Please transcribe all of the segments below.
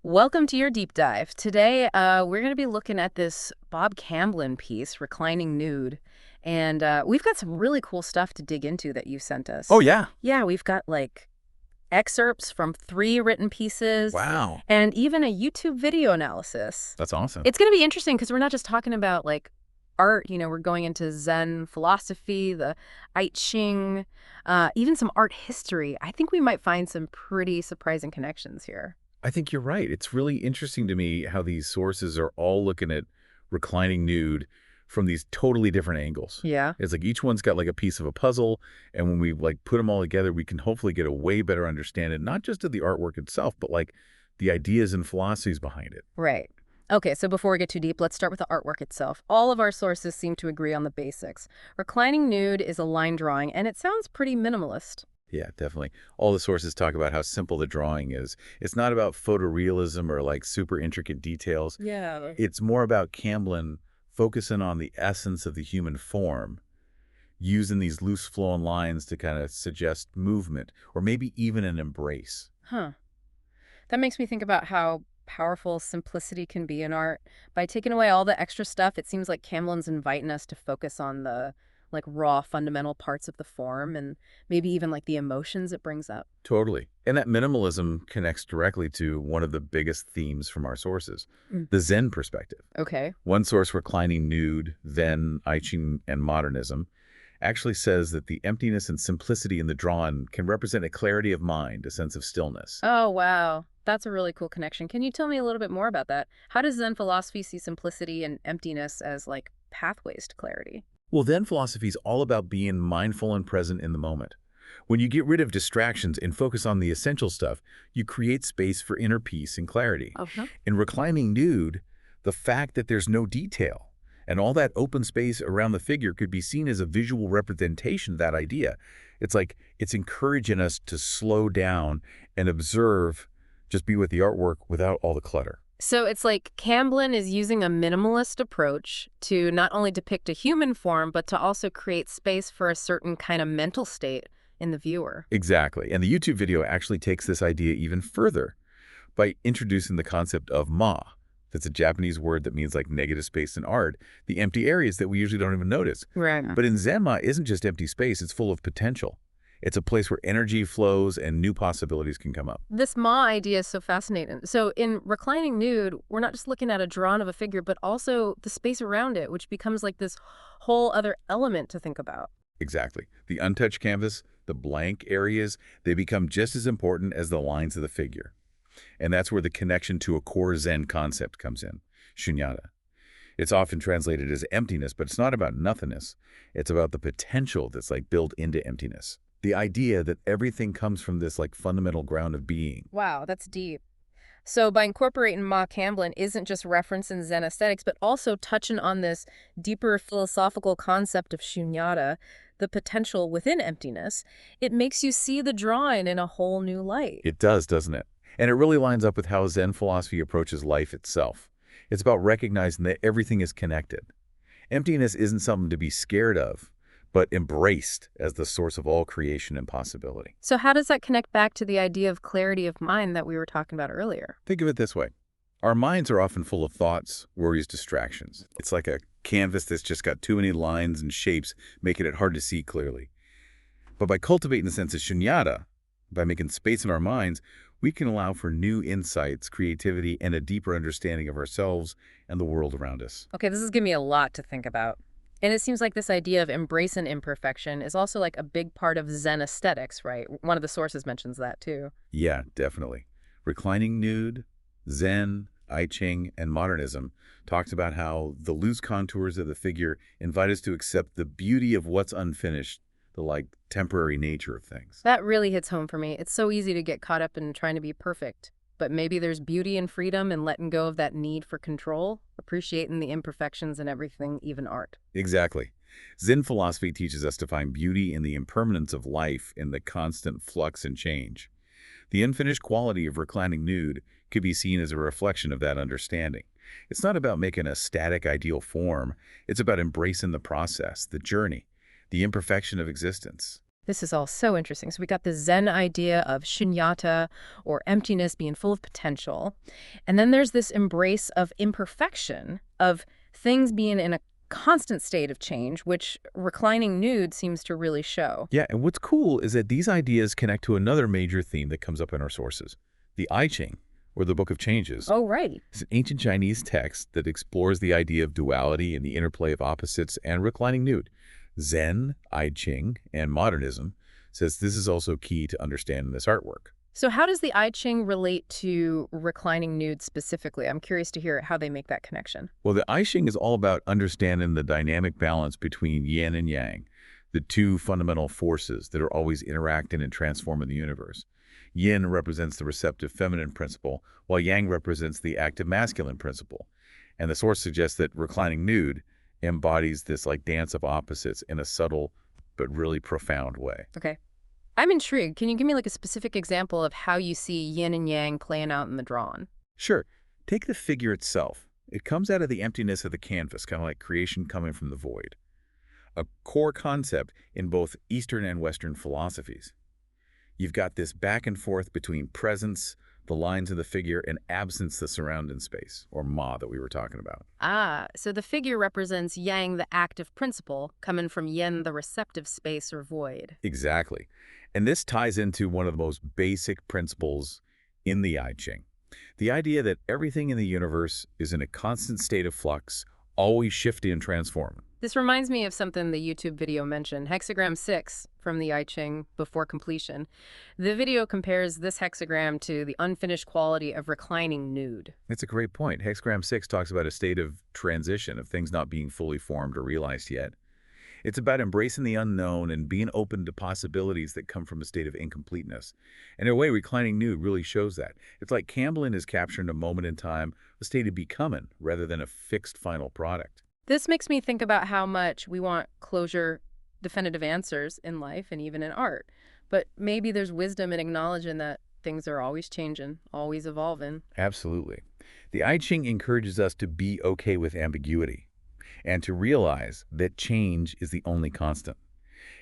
Welcome to your deep dive. Today, we're going to be looking at this Bob Camblin piece, Reclining Nude. And we've got some really cool stuff to dig into that you sent Oh, us. yeah. Yeah, we've got like excerpts from 3 written pieces Wow. and even a YouTube video analysis. That's awesome. It's going to be interesting because we're not just talking about like art, we're going into Zen philosophy, the I Ching, even some art history. I think we might find some pretty surprising connections here. I think you're right. It's really interesting to me how these sources are all looking at reclining nude from these totally different angles. Yeah. It's like each one's got like a piece of a puzzle, and when we like put them all together, we can hopefully get a way better understanding, not just of the artwork itself, but like the ideas and philosophies behind it. Right. Okay, so before we get too deep, let's start with the artwork itself. All of our sources seem to agree on the basics. Reclining Nude is a line drawing, and it sounds pretty minimalist. Yeah, definitely. All the sources talk about how simple the drawing is. It's not about photorealism or like super intricate details. Yeah. It's more about Camblin focusing on the essence of the human form, using these loose flowing lines to kind of suggest movement or maybe even an embrace. Huh. That makes me think about how powerful simplicity can be in art. By taking away all the extra stuff, it seems like Camlin's inviting us to focus on the like raw fundamental parts of the form and maybe even like the emotions it brings up. Totally. And that minimalism connects directly to one of the biggest themes from our sources, Mm. the Zen perspective. Okay. One source, Reclining Nude, Zen, I Ching, and Modernism, actually says that the emptiness and simplicity in the drawing can represent a clarity of mind, a sense of stillness. Oh, wow. That's a really cool connection. Can you tell me a little bit more about that? How does Zen philosophy see simplicity and emptiness as like pathways to clarity? Well, then philosophy is all about being mindful and present in the moment. When you get rid of distractions and focus on the essential stuff, you create space for inner peace and clarity. Okay. In Reclining Nude, the fact that there's no detail and all that open space around the figure could be seen as a visual representation of that idea. It's like it's encouraging us to slow down and observe, just be with the artwork without all the clutter. So it's like Camblin is using a minimalist approach to not only depict a human form, but to also create space for a certain kind of mental state in the viewer. Exactly. And the YouTube video actually takes this idea even further by introducing the concept of ma. That's a Japanese word that means like negative space in art, the empty areas that we usually don't even notice. Right. But in Zen, ma isn't just empty space, it's full of potential. It's a place where energy flows and new possibilities can come up. This Ma idea is so fascinating. So in Reclining Nude, we're not just looking at a drawing of a figure, but also the space around it, which becomes like this whole other element to think about. Exactly. The untouched canvas, the blank areas, they become just as important as the lines of the figure. And that's where the connection to a core Zen concept comes in, shunyata. It's often translated as emptiness, but it's not about nothingness. It's about the potential that's like built into emptiness. The idea that everything comes from this like fundamental ground of being. Wow, that's deep. So by incorporating Ma Camblin isn't just referencing Zen aesthetics, but also touching on this deeper philosophical concept of shunyata, the potential within emptiness. It makes you see the drawing in a whole new light. It does, doesn't it? And it really lines up with how Zen philosophy approaches life itself. It's about recognizing that everything is connected. Emptiness isn't something to be scared of, but embraced as the source of all creation and possibility. So how does that connect back to the idea of clarity of mind that we were talking about earlier? Think of it this way. Our minds are often full of thoughts, worries, distractions. It's like a canvas that's just got too many lines and shapes, making it hard to see clearly. But by cultivating a sense of shunyata, by making space in our minds, we can allow for new insights, creativity, and a deeper understanding of ourselves and the world around us. Okay, this is giving me a lot to think about. And it seems like this idea of embracing imperfection is also like a big part of Zen aesthetics, right? One of the sources mentions that too. Yeah, definitely. Reclining Nude, Zen, I Ching, and Modernism talks about how the loose contours of the figure invite us to accept the beauty of what's unfinished, the like temporary nature of things. That really hits home for me. It's so easy to get caught up in trying to be perfect. But maybe there's beauty and freedom in letting go of that need for control, appreciating the imperfections in everything, even art. Exactly. Zen philosophy teaches us to find beauty in the impermanence of life, in the constant flux and change. The unfinished quality of Reclining Nude could be seen as a reflection of that understanding. It's not about making a static ideal form. It's about embracing the process, the journey, the imperfection of existence. This is all so interesting. So we got the Zen idea of shunyata, or emptiness being full of potential. And then there's this embrace of imperfection, of things being in a constant state of change, which Reclining Nude seems to really show. Yeah, and what's cool is that these ideas connect to another major theme that comes up in our sources, the I Ching, or the Book of Changes. Oh, right. It's an ancient Chinese text that explores the idea of duality and the interplay of opposites and reclining nude. Zen, I Ching, and modernism says this is also key to understanding this artwork. So how does the I Ching relate to Reclining Nude specifically? I'm curious to hear how they make that connection. Well, the I Ching is all about understanding the dynamic balance between yin and yang, the two fundamental forces that are always interacting and transforming the universe. Yin represents the receptive feminine principle, while yang represents the active masculine principle. And the source suggests that Reclining Nude embodies this like dance of opposites in a subtle but really profound way. Okay. I'm intrigued. Can you give me like a specific example of how you see yin and yang playing out in the drawing? Sure, take the figure itself. It comes out of the emptiness of the canvas, kind of like creation coming from the void. A core concept in both Eastern and Western philosophies. You've got this back and forth between presence, the lines of the figure, and absence, the surrounding space, or ma that we were talking about. Ah, so the figure represents yang, the active principle, coming from yin, the receptive space or void. Exactly. And this ties into one of the most basic principles in the I Ching. The idea that everything in the universe is in a constant state of flux, always shifting and transforming. This reminds me of something the YouTube video mentioned, hexagram 6 from the I Ching before completion. The video compares this hexagram to the unfinished quality of Reclining Nude. It's a great point. Hexagram 6 talks about a state of transition, of things not being fully formed or realized yet. It's about embracing the unknown and being open to possibilities that come from a state of incompleteness. And in a way, Reclining Nude really shows that. It's like Camblin is capturing a moment in time, a state of becoming, rather than a fixed final product. This makes me think about how much we want closure, definitive answers in life and even in art. But maybe there's wisdom in acknowledging that things are always changing, always evolving. Absolutely. The I Ching encourages us to be okay with ambiguity and to realize that change is the only constant.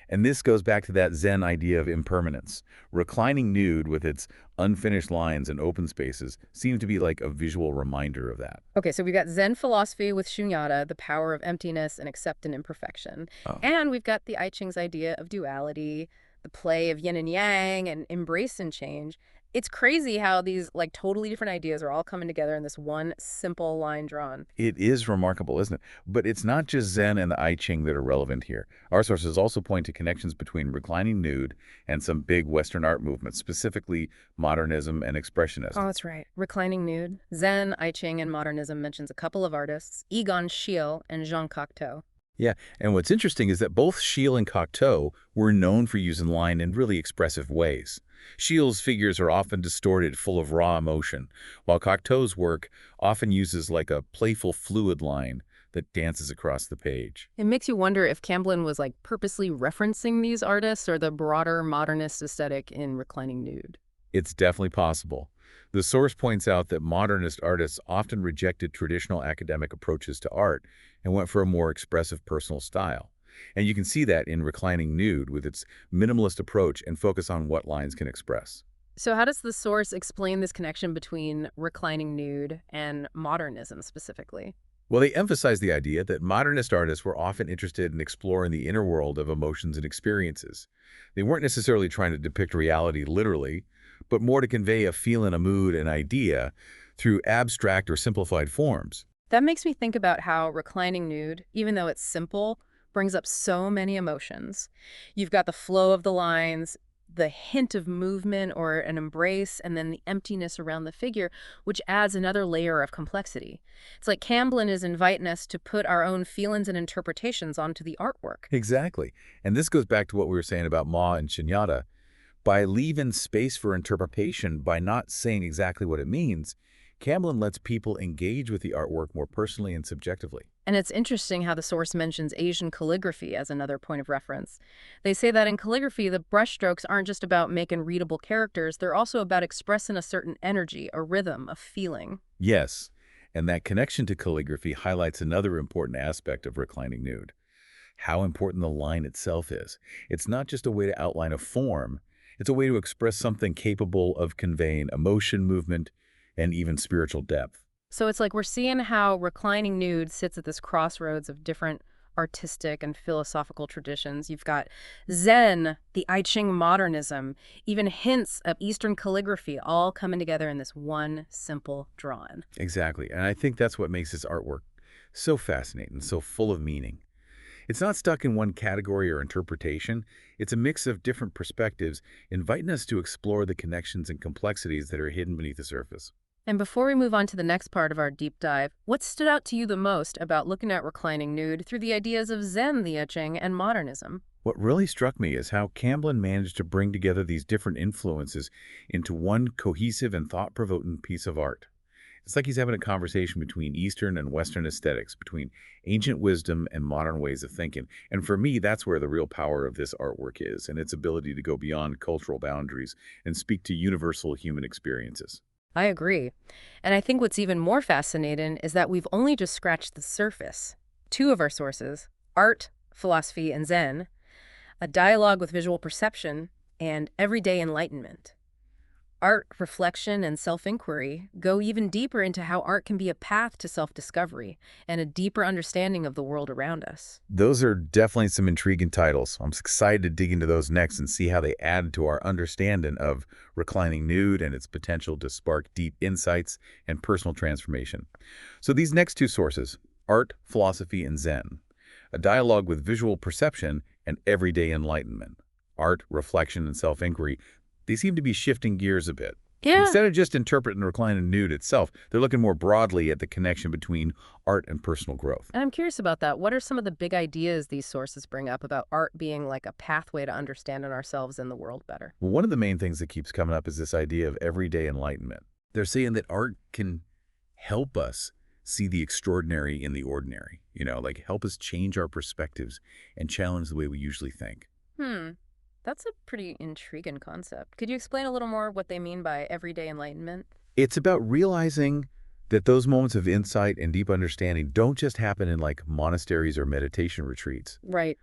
And this goes back to that Zen idea of impermanence. Reclining Nude, with its unfinished lines and open spaces, seems to be like a visual reminder of that. Okay, so we've got Zen philosophy with shunyata, the power of emptiness and accepting imperfection. Oh. And we've got the I Ching's idea of duality, the play of yin and yang, and embracing change. It's crazy how these like totally different ideas are all coming together in this one simple line drawn. It is remarkable, isn't it? But it's not just Zen and the I Ching that are relevant here. Our sources also point to connections between Reclining Nude and some big Western art movements, specifically modernism and expressionism. Oh, that's right. Reclining Nude, Zen, I Ching, and modernism mentions a couple of artists, Egon Schiele and Jean Cocteau. Yeah, and what's interesting is that both Schiele and Cocteau were known for using line in really expressive ways. Schiele's figures are often distorted, full of raw emotion, while Cocteau's work often uses like a playful fluid line that dances across the page. It makes you wonder if Camblin was like purposely referencing these artists or the broader modernist aesthetic in Reclining Nude. It's definitely possible. The source points out that modernist artists often rejected traditional academic approaches to art and went for a more expressive personal style. And you can see that in Reclining Nude with its minimalist approach and focus on what lines can express. So how does the source explain this connection between Reclining Nude and modernism specifically? Well, they emphasize the idea that modernist artists were often interested in exploring the inner world of emotions and experiences. They weren't necessarily trying to depict reality literally, but more to convey a feeling, a mood, an idea through abstract or simplified forms. That makes me think about how Reclining Nude, even though it's simple, brings up so many emotions. You've got the flow of the lines, the hint of movement or an embrace, and then the emptiness around the figure, which adds another layer of complexity. It's like Camblin is inviting us to put our own feelings and interpretations onto the artwork. Exactly. And this goes back to what we were saying about Ma and Shunyata. By leaving space for interpretation, by not saying exactly what it means, Camblin lets people engage with the artwork more personally and subjectively. And it's interesting how the source mentions Asian calligraphy as another point of reference. They say that in calligraphy, the brushstrokes aren't just about making readable characters, they're also about expressing a certain energy, a rhythm, a feeling. Yes, and that connection to calligraphy highlights another important aspect of Reclining Nude. how important the line itself is. It's not just a way to outline a form, it's a way to express something capable of conveying emotion, movement, and even spiritual depth. So it's like we're seeing how Reclining Nude sits at this crossroads of different artistic and philosophical traditions. You've got Zen, the I Ching modernism, even hints of Eastern calligraphy all coming together in this one simple drawing. Exactly, and I think that's what makes this artwork so fascinating, so full of meaning. It's not stuck in one category or interpretation. It's a mix of different perspectives, inviting us to explore the connections and complexities that are hidden beneath the surface. And before we move on to the next part of our deep dive, what stood out to you the most about looking at Reclining Nude through the ideas of Zen, the I Ching, and modernism? What really struck me is how Camblin managed to bring together these different influences into one cohesive and thought-provoking piece of art. It's like he's having a conversation between Eastern and Western aesthetics, between ancient wisdom and modern ways of thinking. And for me, that's where the real power of this artwork is, and its ability to go beyond cultural boundaries and speak to universal human experiences. I agree. And I think what's even more fascinating is that we've only just scratched the surface. Two of our sources, art, philosophy, and Zen, a dialogue with visual perception, and everyday enlightenment. Art, reflection, and self-inquiry go even deeper into how art can be a path to self-discovery and a deeper understanding of the world around us. Those are definitely some intriguing titles. I'm excited to dig into those next and see how they add to our understanding of Reclining Nude and its potential to spark deep insights and personal transformation. So these next two sources, art, philosophy, and Zen, a dialogue with visual perception and everyday enlightenment. Art, reflection, and self-inquiry, they seem to be shifting gears a bit. Yeah. Instead of just interpreting Reclining Nude itself, they're looking more broadly at the connection between art and personal growth. And I'm curious about that. What are some of the big ideas these sources bring up about art being like a pathway to understanding ourselves and the world better? Well, one of the main things that keeps coming up is this idea of everyday enlightenment. They're saying that art can help us see the extraordinary in the ordinary, like help us change our perspectives and challenge the way we usually think. Hmm. That's a pretty intriguing concept. Could you explain a little more what they mean by everyday enlightenment? It's about realizing that those moments of insight and deep understanding don't just happen in like monasteries or meditation retreats. Right.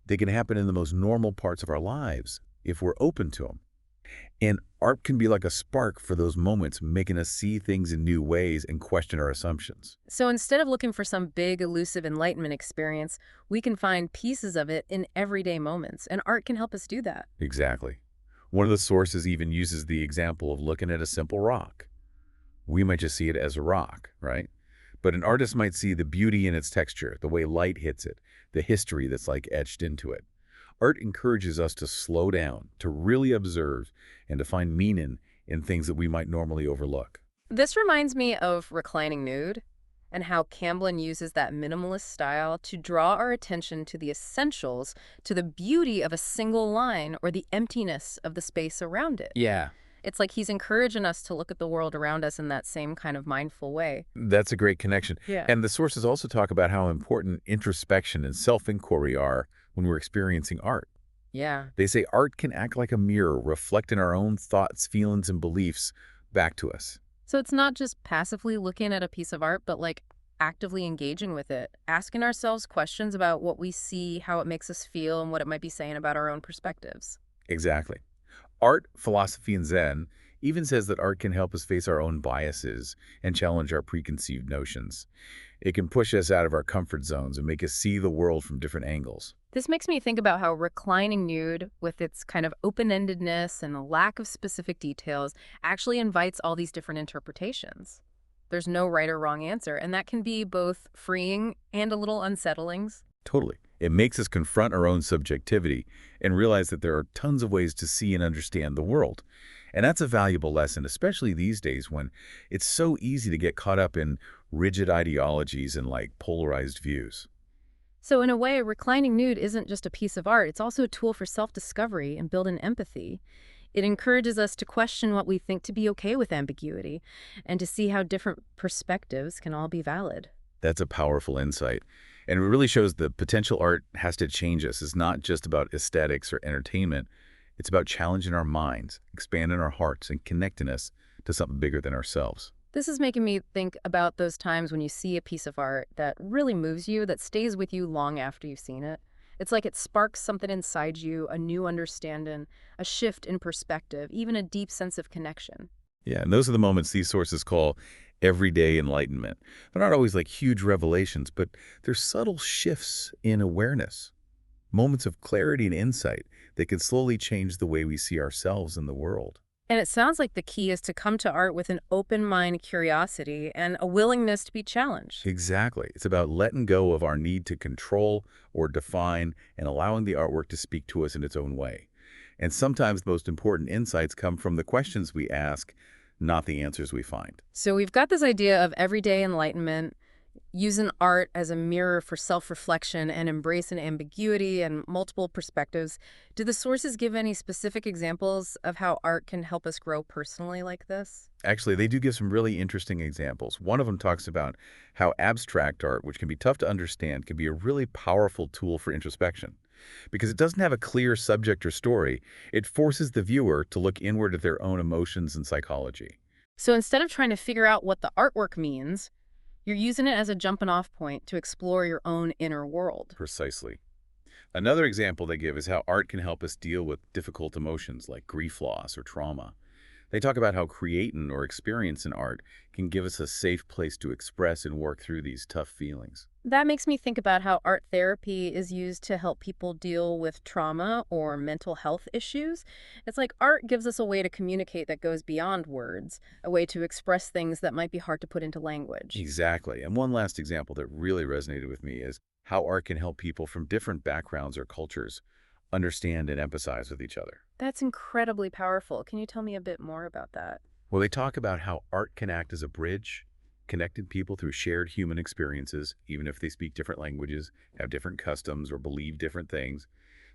They can happen in the most normal parts of our lives if we're open to them. And art can be like a spark for those moments, making us see things in new ways and question our assumptions. So instead of looking for some big, elusive enlightenment experience, we can find pieces of it in everyday moments, and art can help us do that. Exactly. One of the sources even uses the example of looking at a simple rock. We might just see it as a rock, right? But an artist might see the beauty in its texture, the way light hits it, the history that's like etched into it. Art encourages us to slow down, to really observe, and to find meaning in things that we might normally overlook. This reminds me of Reclining Nude and how Camblin uses that minimalist style to draw our attention to the essentials, to the beauty of a single line or the emptiness of the space around it. Yeah. It's like he's encouraging us to look at the world around us in that same kind of mindful way. That's a great connection. Yeah. And the sources also talk about how important introspection and self-inquiry are when we're experiencing art. Yeah. They say art can act like a mirror, reflecting our own thoughts, feelings, and beliefs back to us. So it's not just passively looking at a piece of art, but like actively engaging with it, asking ourselves questions about what we see, how it makes us feel, and what it might be saying about our own perspectives. Exactly. Art, philosophy, and Zen even says that art can help us face our own biases and challenge our preconceived notions. It can push us out of our comfort zones and make us see the world from different angles. This makes me think about how Reclining Nude, with its kind of open-endedness and a lack of specific details, actually invites all these different interpretations. There's no right or wrong answer, and that can be both freeing and a little unsettling. Totally. It makes us confront our own subjectivity and realize that there are tons of ways to see and understand the world. And that's a valuable lesson, especially these days when it's so easy to get caught up in rigid ideologies and like polarized views. So in a way, Reclining Nude isn't just a piece of art, it's also a tool for self-discovery and building empathy. It encourages us to question what we think to be okay with ambiguity and to see how different perspectives can all be valid. That's a powerful insight. And it really shows the potential art has to change us. It's not just about aesthetics or entertainment. It's about challenging our minds, expanding our hearts, and connecting us to something bigger than ourselves. This is making me think about those times when you see a piece of art that really moves you, that stays with you long after you've seen it. It's like it sparks something inside you, a new understanding, a shift in perspective, even a deep sense of connection. Yeah, and those are the moments these sources call everyday enlightenment. They're not always like huge revelations, but they're subtle shifts in awareness, moments of clarity and insight that can slowly change the way we see ourselves and the world. And it sounds like the key is to come to art with an open mind, curiosity, and a willingness to be challenged. Exactly. It's about letting go of our need to control or define and allowing the artwork to speak to us in its own way. And sometimes the most important insights come from the questions we ask, not the answers we find. So we've got this idea of everyday enlightenment, using art as a mirror for self-reflection and embracing ambiguity and multiple perspectives. Do the sources give any specific examples of how art can help us grow personally like this? Actually, they do give some really interesting examples. One of them talks about how abstract art, which can be tough to understand, can be a really powerful tool for introspection. Because it doesn't have a clear subject or story, it forces the viewer to look inward at their own emotions and psychology. So instead of trying to figure out what the artwork means, you're using it as a jumping off point to explore your own inner world. Precisely. Another example they give is how art can help us deal with difficult emotions like grief loss or trauma. They talk about how creating or experiencing art can give us a safe place to express and work through these tough feelings. That makes me think about how art therapy is used to help people deal with trauma or mental health issues. It's like art gives us a way to communicate that goes beyond words, a way to express things that might be hard to put into language. Exactly. And one last example that really resonated with me is how art can help people from different backgrounds or cultures understand and empathize with each other. That's incredibly powerful. Can you tell me a bit more about that? Well, they talk about how art can act as a bridge, connecting people through shared human experiences, even if they speak different languages, have different customs, or believe different things.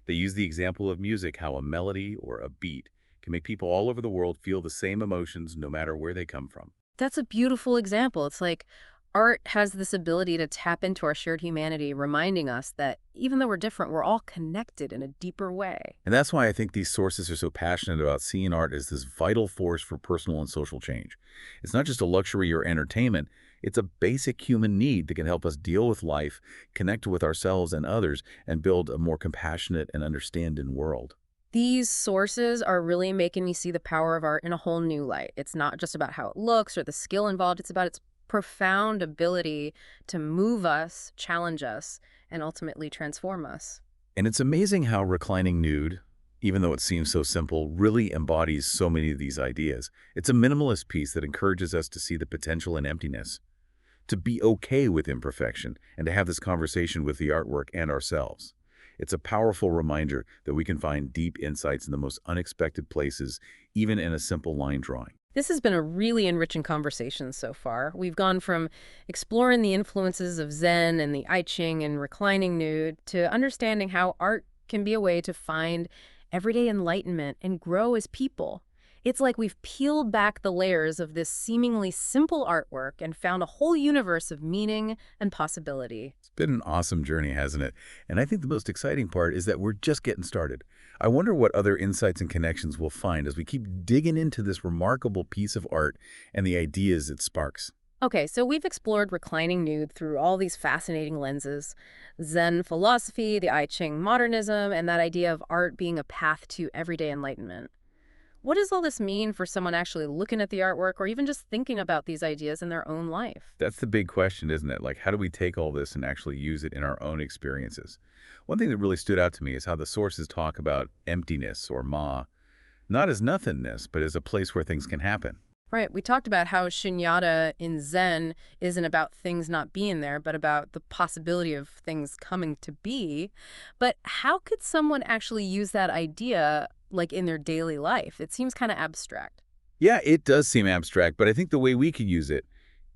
They use the example of music, how a melody or a beat can make people all over the world feel the same emotions no matter where they come from. That's a beautiful example. It's like art has this ability to tap into our shared humanity, reminding us that even though we're different, we're all connected in a deeper way. And that's why I think these sources are so passionate about seeing art as this vital force for personal and social change. It's not just a luxury or entertainment, it's a basic human need that can help us deal with life, connect with ourselves and others, and build a more compassionate and understanding world. These sources are really making me see the power of art in a whole new light. It's not just about how it looks or the skill involved, it's about its profound ability to move us, challenge us, and ultimately transform us. And it's amazing how Reclining Nude, even though it seems so simple, really embodies so many of these ideas. It's a minimalist piece that encourages us to see the potential in emptiness, to be okay with imperfection, and to have this conversation with the artwork and ourselves. It's a powerful reminder that we can find deep insights in the most unexpected places, even in a simple line drawing. This has been a really enriching conversation so far. We've gone from exploring the influences of Zen and the I Ching and Reclining Nude to understanding how art can be a way to find everyday enlightenment and grow as people. It's like we've peeled back the layers of this seemingly simple artwork and found a whole universe of meaning and possibility. It's been an awesome journey, hasn't it? And I think the most exciting part is that we're just getting started. I wonder what other insights and connections we'll find as we keep digging into this remarkable piece of art and the ideas it sparks. Okay, so we've explored Reclining Nude through all these fascinating lenses: Zen philosophy, the I Ching modernism, and that idea of art being a path to everyday enlightenment. What does all this mean for someone actually looking at the artwork or even just thinking about these ideas in their own life? That's the big question, isn't it? Like, how do we take all this and actually use it in our own experiences? One thing that really stood out to me is how the sources talk about emptiness or ma, not as nothingness, but as a place where things can happen. Right, we talked about how shunyata in Zen isn't about things not being there, but about the possibility of things coming to be. But how could someone actually use that idea, like in their daily life? It seems kind of abstract. Yeah, it does seem abstract, but I think the way we could use it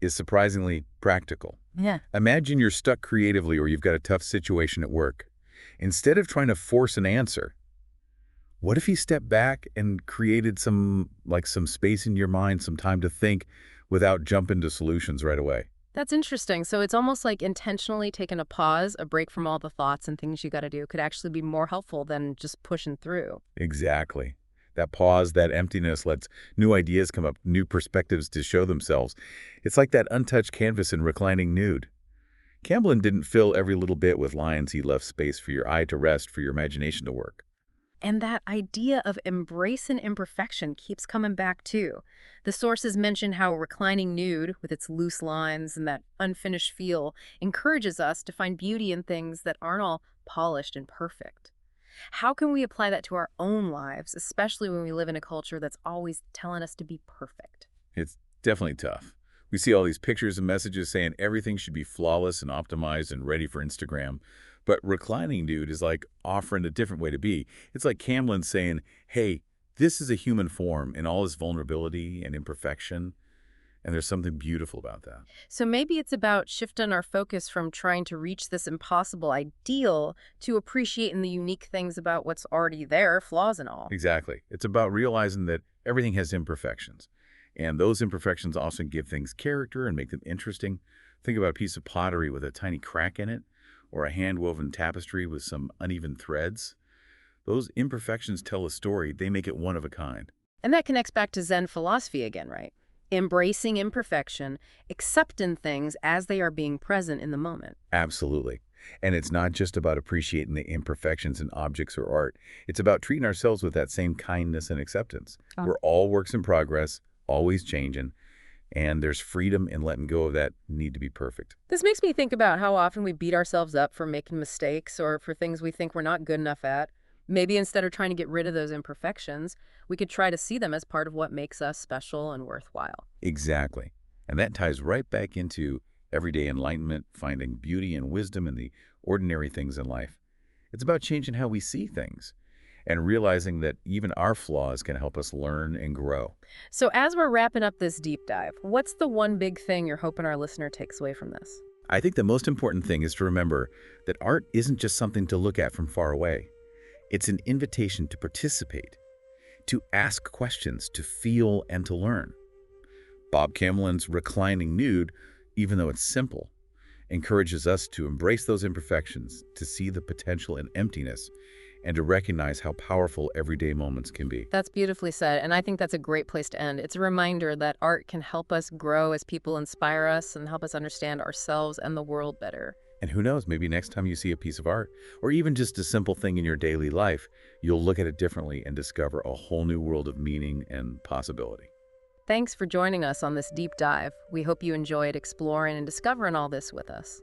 is surprisingly practical. Yeah. Imagine you're stuck creatively or you've got a tough situation at work. Instead of trying to force an answer, what if you stepped back and created some space in your mind, some time to think without jumping to solutions right away? That's interesting. So it's almost like intentionally taking a pause, a break from all the thoughts and things you got to do could actually be more helpful than just pushing through. Exactly. That pause, that emptiness lets new ideas come up, new perspectives to show themselves. It's like that untouched canvas in Reclining Nude. Camblin didn't fill every little bit with lines. He left space for your eye to rest, for your imagination to work. And that idea of embrace and imperfection keeps coming back too. The sources mention how Reclining Nude, with its loose lines and that unfinished feel, encourages us to find beauty in things that aren't all polished and perfect. How can we apply that to our own lives, especially when we live in a culture that's always telling us to be perfect? It's definitely tough. We see all these pictures and messages saying everything should be flawless and optimized and ready for Instagram. But Reclining Dude is like offering a different way to be. It's like Camlin saying, hey, this is a human form in all its vulnerability and imperfection, and there's something beautiful about that. So maybe it's about shifting our focus from trying to reach this impossible ideal to appreciating the unique things about what's already there, flaws and all. Exactly. It's about realizing that everything has imperfections, and those imperfections often give things character and make them interesting. Think about a piece of pottery with a tiny crack in it, or a hand-woven tapestry with some uneven threads. Those imperfections tell a story. They make it one of a kind. And that connects back to Zen philosophy again, right? Embracing imperfection, accepting things as they are being present in the moment. Absolutely. And it's not just about appreciating the imperfections in objects or art. It's about treating ourselves with that same kindness and acceptance. Oh. We're all works in progress, always changing, and there's freedom in letting go of that need to be perfect. This makes me think about how often we beat ourselves up for making mistakes or for things we think we're not good enough at. Maybe instead of trying to get rid of those imperfections, we could try to see them as part of what makes us special and worthwhile. Exactly. And that ties right back into everyday enlightenment, finding beauty and wisdom in the ordinary things in life. It's about changing how we see things and realizing that even our flaws can help us learn and grow. So as we're wrapping up this deep dive, what's the one big thing you're hoping our listener takes away from this? I think the most important thing is to remember that art isn't just something to look at from far away. It's an invitation to participate, to ask questions, to feel, and to learn. Bob Camblin's Reclining Nude, even though it's simple, encourages us to embrace those imperfections, to see the potential in emptiness, and to recognize how powerful everyday moments can be. That's beautifully said, and I think that's a great place to end. It's a reminder that art can help us grow as people, inspire us, and help us understand ourselves and the world better. And who knows, maybe next time you see a piece of art, or even just a simple thing in your daily life, you'll look at it differently and discover a whole new world of meaning and possibility. Thanks for joining us on this deep dive. We hope you enjoyed exploring and discovering all this with us.